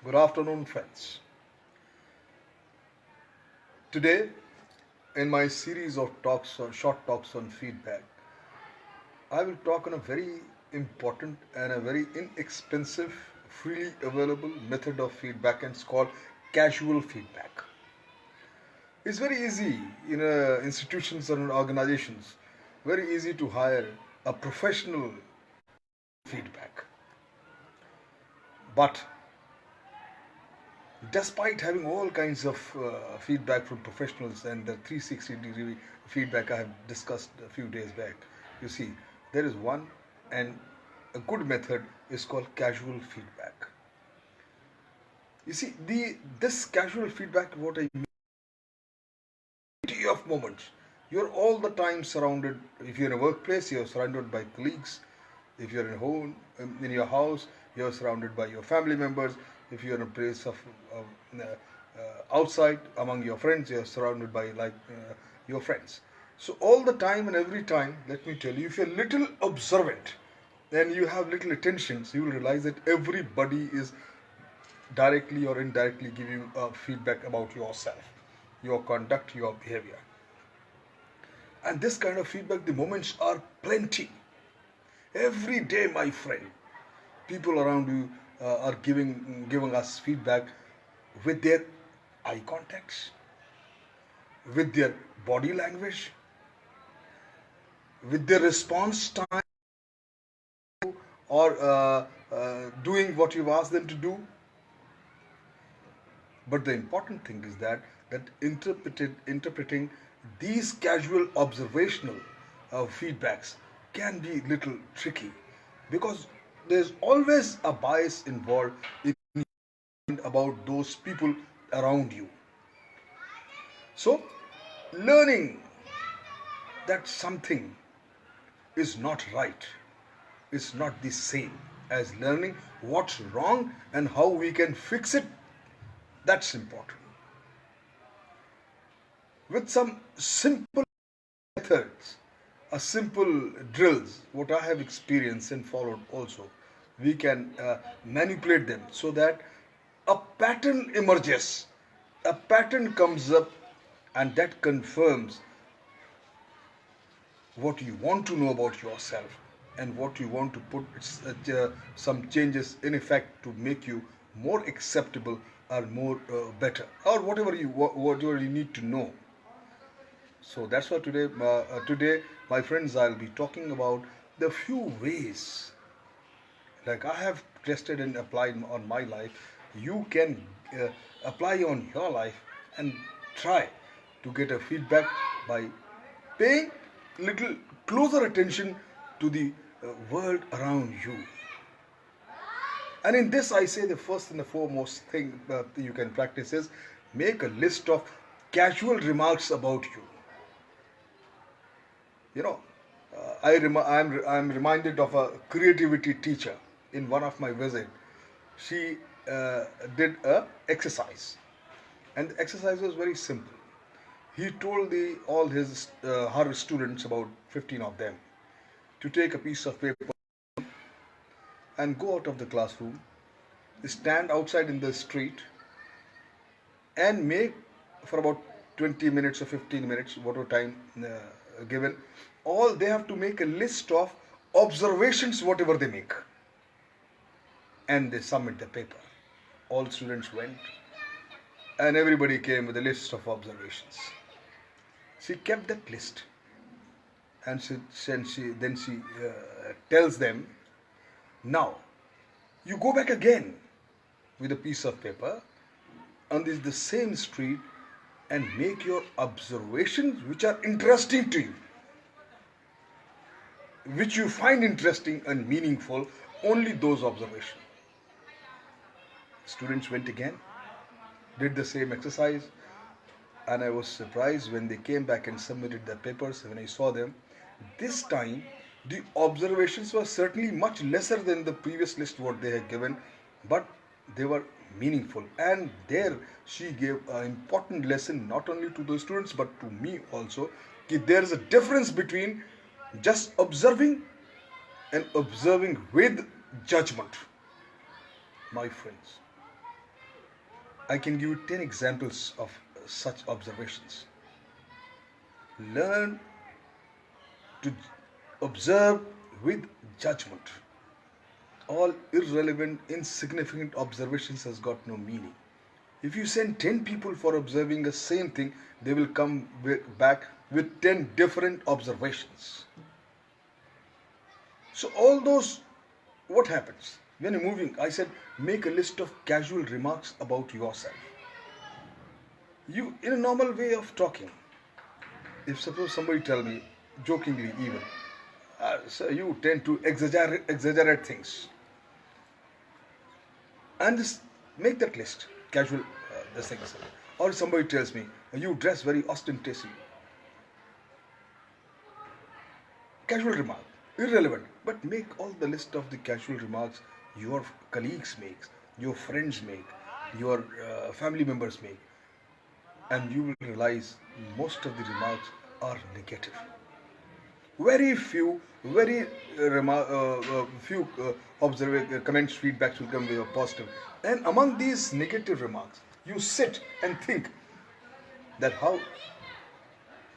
Good afternoon, friends. Today, in my series of talks or short talks on feedback, I will talk on a very important and a very inexpensive, freely available method of feedback, and it's called casual feedback. It's very easy in institutions and organizations, very easy to hire a professional feedback. But despite having all kinds of feedback from professionals and the 360-degree feedback I have discussed a few days back, you see, there is one, and a good method is called casual feedback. You see, the this casual feedback, what I mean, of moments. You're all the time surrounded. If you're in a workplace, you're surrounded by colleagues. If you're in home, in your house, you're surrounded by your family members. If you're in a place of outside among your friends, you're surrounded by your friends. So all the time and every time, let me tell you, if you're little observant, then you have little attentions, you will realize that everybody is directly or indirectly giving you feedback about yourself, your conduct, your behavior. And this kind of feedback, the moments are plenty. Every day, my friend, people around you are giving us feedback with their eye contacts, with their body language, with their response time, or doing what you've asked them to do. But the important thing is that interpreting these casual observational feedbacks can be little tricky, because there's always a bias involved about those people around you. So, learning that something is not right is not the same as learning what's wrong and how we can fix it. That's important. With some simple methods, a simple drills, what I have experienced and followed also, we can manipulate them so that a pattern emerges, a pattern comes up, and that confirms what you want to know about yourself and what you want to put some changes in effect to make you more acceptable or more better, or whatever you need to know. So that's why today, my friends, I'll be talking about the few ways, like I have tested and applied on my life. You can apply on your life and try to get a feedback by paying little closer attention to the world around you. And in this, I say the first and the foremost thing that you can practice is make a list of casual remarks about you. You know, I'm reminded of a creativity teacher in one of my visit. She did a exercise, and the exercise was very simple. He told all his her students, about 15 of them, to take a piece of paper and go out of the classroom, stand outside in the street, and make for about 20 minutes or 15 minutes, whatever time given, all they have to make a list of observations, whatever they make, and they submit the paper. All students went, and everybody came with a list of observations. She kept that list, and she tells them, now you go back again with a piece of paper on the same street and make your observations which are interesting to you, which you find interesting and meaningful, only those observations. Students went again, did the same exercise, and I was surprised when they came back and submitted their papers. When I saw them, this time the observations were certainly much lesser than the previous list what they had given, but they were meaningful. And there she gave an important lesson not only to the students but to me also. There is a difference between just observing and observing with judgment, my friends. I can give you 10 examples of such observations. Learn to observe with judgment. All irrelevant, insignificant observations has got no meaning. If you send 10 people for observing the same thing, they will come back with 10 different observations. So all those, what happens? When you're moving, I said, make a list of casual remarks about yourself. You, in a normal way of talking, if suppose somebody tell me, jokingly even, so you tend to exaggerate things. And just make that list, casual, this thing. Or somebody tells me, you dress very ostentatiously. Casual remark, irrelevant, but make all the list of the casual remarks your colleagues make, your friends make, your family members make, and you will realize most of the remarks are negative. Very few, comments, feedbacks will come with positive. And among these negative remarks, you sit and think that how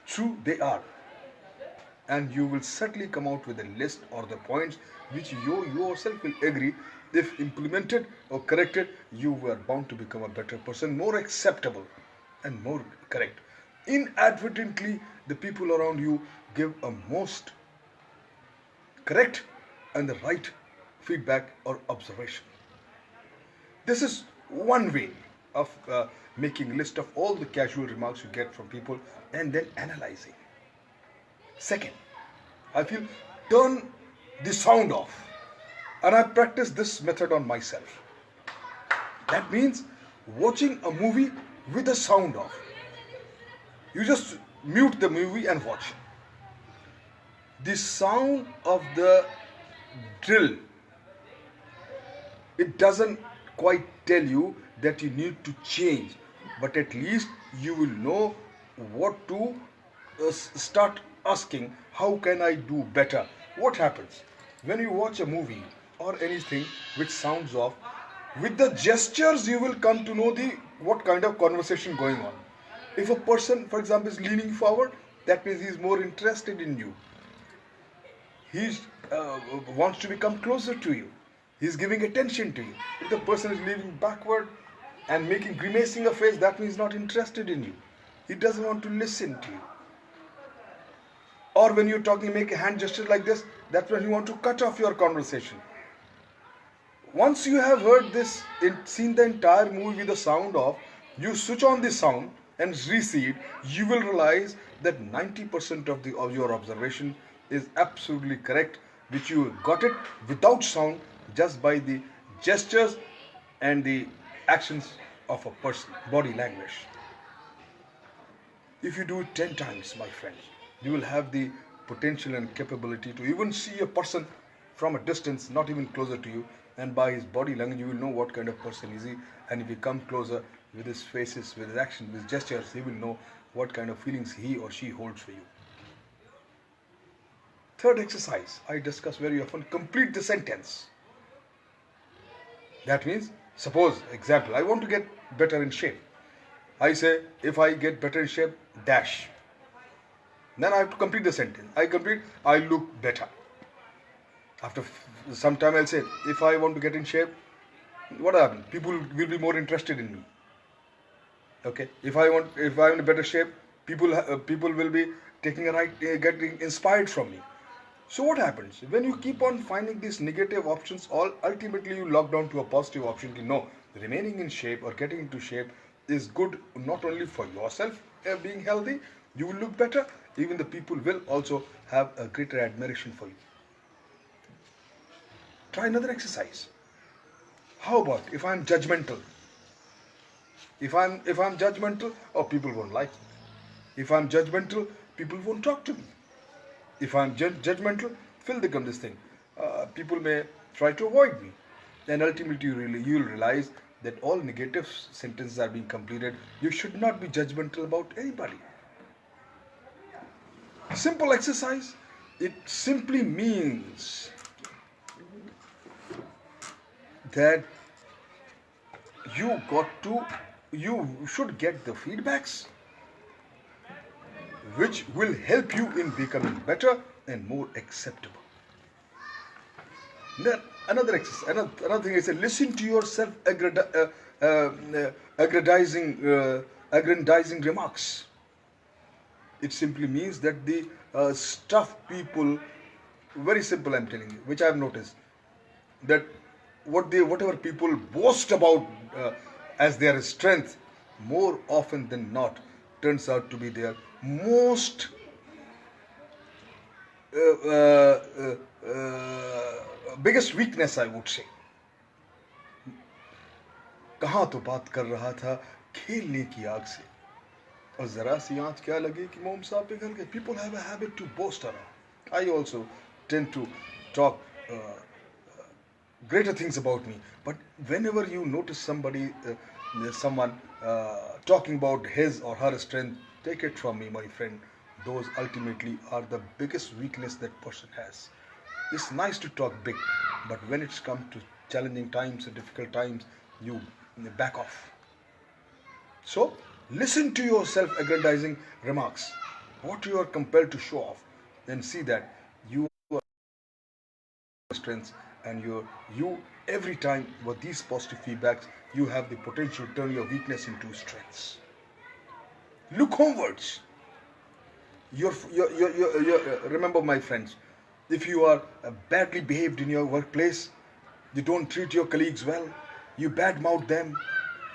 true they are, and you will certainly come out with a list or the points which you yourself will agree, if implemented or corrected, you were bound to become a better person, more acceptable and more correct. Inadvertently, the people around you give a most correct and the right feedback or observation. This is one way of making a list of all the casual remarks you get from people and then analyzing. Second, I feel turn the sound off. And I practice this method on myself. That means watching a movie with the sound off. You just mute the movie and watch. The sound of the drill, it doesn't quite tell you that you need to change, but at least you will know what to start asking, how can I do better? What happens when you watch a movie or anything which sounds off? With the gestures you will come to know what kind of conversation going on. If a person, for example, is leaning forward, that means he is more interested in you. He wants to become closer to you. He is giving attention to you. If the person is leaning backward and grimacing a face, that means he's not interested in you. He doesn't want to listen to you. Or when you're talking, make a hand gesture like this, that's when you want to cut off your conversation. Once you have heard this, seen the entire movie with the sound off, you switch on the sound and re-see it, you will realize that 90% of your observation is absolutely correct, which you got it without sound, just by the gestures and the actions of a person, body language. If you do it 10 times, my friends, you will have the potential and capability to even see a person from a distance, not even closer to you, and by his body language you will know what kind of person is he, and if you come closer with his faces, with his actions, with his gestures, he will know what kind of feelings he or she holds for you. Third exercise I discuss very often, complete the sentence. That means, suppose, example, I want to get better in shape. I say, if I get better in shape, dash. Then I have to complete the sentence. I look better. After some time I'll say, if I want to get in shape, what happens? People will be more interested in me. Okay. If I'm in a better shape, people will be getting inspired from me. So what happens? When you keep on finding these negative options, ultimately you lock down to a positive option. No, remaining in shape or getting into shape is good not only for yourself being healthy, you will look better, even the people will also have a greater admiration for you. Try another exercise. How about if I'm judgmental? If I'm judgmental, people won't like me. If I'm judgmental, people won't talk to me. If I'm judgmental, fill the gum this thing. People may try to avoid me. Then ultimately you will realize that all negative sentences are being completed. You should not be judgmental about anybody. Simple exercise. It simply means that you got to you should get the feedbacks which will help you in becoming better and more acceptable. Then another thing is, listen to your aggrandizing remarks. It simply means that the stuff people, very simple, I'm telling you, which I've noticed, that whatever people boast about as their strength, more often than not turns out to be their most biggest weakness, I would say. कहाँ तो बात कर रहा था खेलने की आग से, और जरा सी आंच क्या लगी कि मोम साहब पिघल गए. People have a habit to boast around. I also tend to talk greater things about me. But whenever you notice someone talking about his or her strength, take it from me, my friend, those ultimately are the biggest weakness that person has. It's nice to talk big, but when it's come to challenging times and difficult times, you back off. So, listen to your self-aggrandizing remarks, what you are compelled to show off, and see that you are strengths, and you every time with these positive feedbacks, you have the potential to turn your weakness into strengths. Look homewards. Remember, my friends, if you are badly behaved in your workplace, you don't treat your colleagues well, you badmouth them,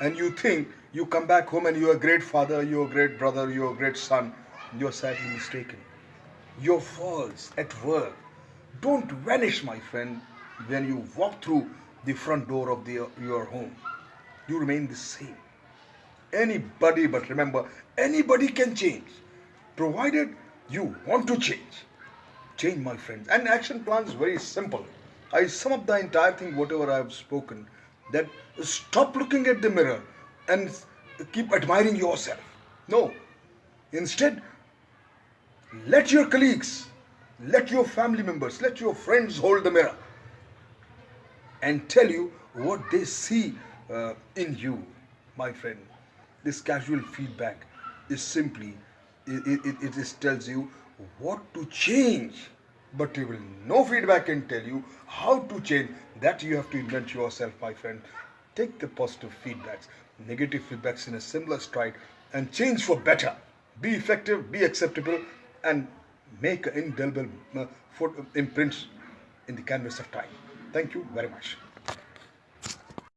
and you think you come back home and you're a great father, you're a great brother, you're a great son, you're sadly mistaken. Your faults at work don't vanish, my friend, when you walk through the front door of your home. You remain the same. Anybody, but remember, anybody can change, provided you want to change. Change, my friends. And action plan is very simple. I sum up the entire thing, whatever I have spoken, that stop looking at the mirror and keep admiring yourself. No. Instead, let your colleagues, let your family members, let your friends hold the mirror and tell you what they see in you, my friend. This casual feedback is simply, it just tells you what to change, but no feedback can tell you how to change. That you have to invent yourself, my friend. Take the positive feedbacks, negative feedbacks in a similar stride, and change for better. Be effective, be acceptable, and make an indelible imprint in the canvas of time. Thank you very much.